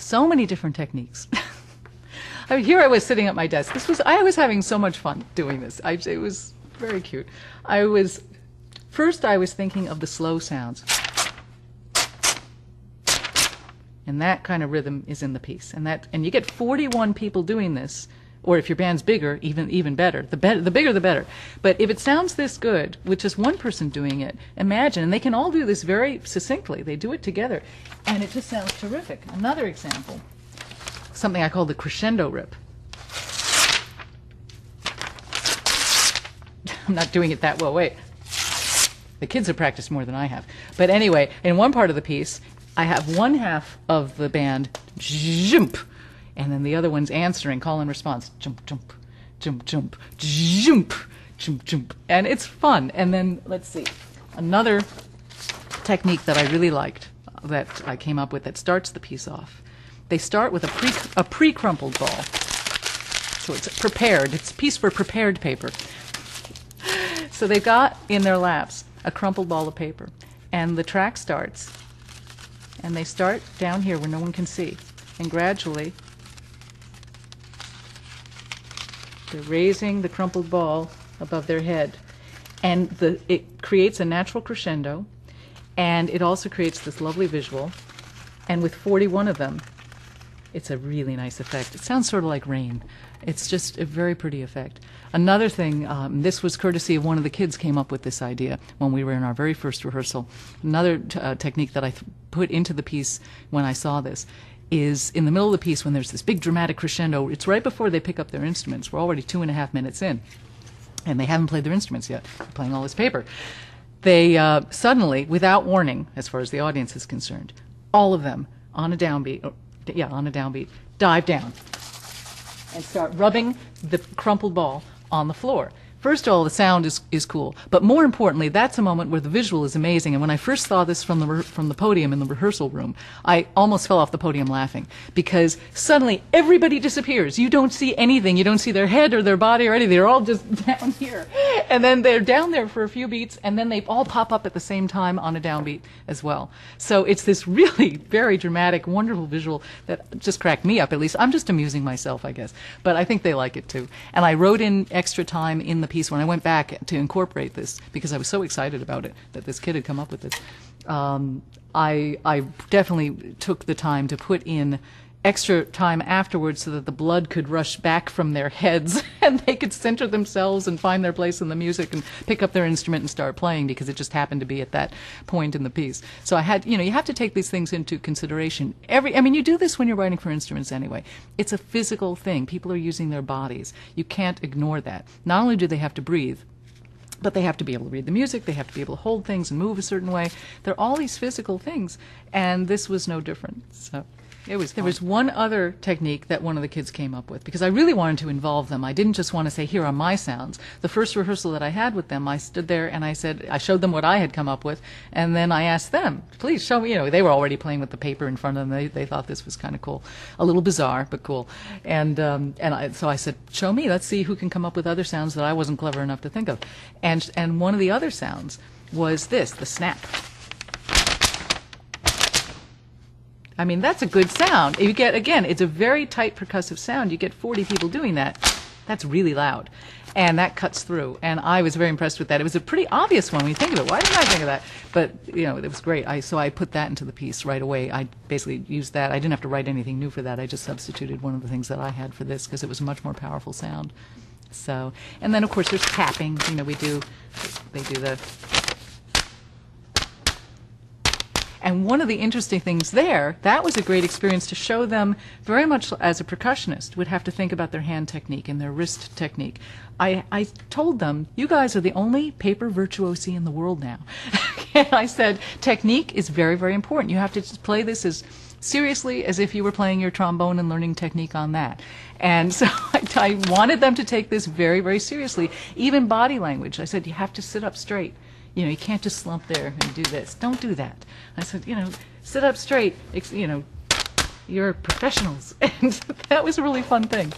So many different techniques. I mean, here I was sitting at my desk. I was having so much fun doing this. It was very cute. First I was thinking of the slow sounds. And that kind of rhythm is in the piece. And you get 41 people doing this, or if your band's bigger, even better. The bigger the better. But if it sounds this good with just one person doing it, imagine, and they can all do this very succinctly. They do it together, and it just sounds terrific. Another example, something I call the crescendo rip. I'm not doing it that well. Wait. The kids have practiced more than I have. But anyway, in one part of the piece, I have one half of the band jump, and then the other one's answering, call and response, jump, jump, jump, jump, jump, jump, jump, and it's fun. And then let's see, another technique that I really liked that I came up with that starts the piece off. They start with a pre-crumpled ball, so it's prepared. It's a piece for prepared paper. So they've got in their laps a crumpled ball of paper, and the track starts. And they start down here where no one can see. And gradually, they're raising the crumpled ball above their head. And it creates a natural crescendo, and it also creates this lovely visual. And with 41 of them, it's a really nice effect. It sounds sort of like rain. It's just a very pretty effect. Another thing, this was courtesy of one of the kids came up with this idea when we were in our very first rehearsal. Another technique that I put into the piece when I saw this is in the middle of the piece when there's this big dramatic crescendo. It's right before they pick up their instruments. We're already 2.5 minutes in, and they haven't played their instruments yet. They're playing all this paper. They suddenly, without warning, as far as the audience is concerned, all of them on a downbeat, dive down and start rubbing the crumpled ball on the floor. First of all, the sound is cool, but more importantly, that's a moment where the visual is amazing. And when I first saw this from the podium in the rehearsal room, I almost fell off the podium laughing, because suddenly everybody disappears. You don't see anything. You don't see their head or their body or anything. They're all just down here, and then they're down there for a few beats, and then they all pop up at the same time on a downbeat as well. So it's this really very dramatic, wonderful visual that just cracked me up. At least I'm just amusing myself, I guess, but I think they like it too. And I wrote in extra time in the piece when I went back to incorporate this, because I was so excited about it that this kid had come up with this. I definitely took the time to put in extra time afterwards so that the blood could rush back from their heads and they could center themselves and find their place in the music and pick up their instrument and start playing, because it just happened to be at that point in the piece. So I had, you have to take these things into consideration. You do this when you're writing for instruments anyway. It's a physical thing. People are using their bodies. You can't ignore that. Not only do they have to breathe, but they have to be able to read the music, they have to be able to hold things and move a certain way. There are all these physical things, and this was no different. So there was one other technique that one of the kids came up with, because I really wanted to involve them. I didn't just want to say, here are my sounds. The first rehearsal that I had with them, I stood there and I showed them what I had come up with, and then I asked them, please show me. They were already playing with the paper in front of them. They thought this was kind of cool. A little bizarre, but cool. So I said, show me. Let's see who can come up with other sounds that I wasn't clever enough to think of. And one of the other sounds was this, the snap. That's a good sound. You get, again, it's a very tight percussive sound. You get 40 people doing that. That's really loud. And that cuts through. And I was very impressed with that. It was a pretty obvious one when you think of it. Why didn't I think of that? But, it was great. So I put that into the piece right away. I basically used that. I didn't have to write anything new for that. I just substituted one of the things that I had for this, because it was a much more powerful sound. So, and then, of course, there's tapping. They do the... And one of the interesting things there, that was a great experience to show them, very much as a percussionist would have to think about their hand technique and their wrist technique. I told them, you guys are the only paper virtuosi in the world now. And I said, technique is very, very important. You have to just play this as seriously as if you were playing your trombone and learning technique on that. And so I wanted them to take this very, very seriously. Even body language. I said, you have to sit up straight. You can't just slump there and do this. Don't do that. I said, sit up straight. You're professionals. And that was a really fun thing.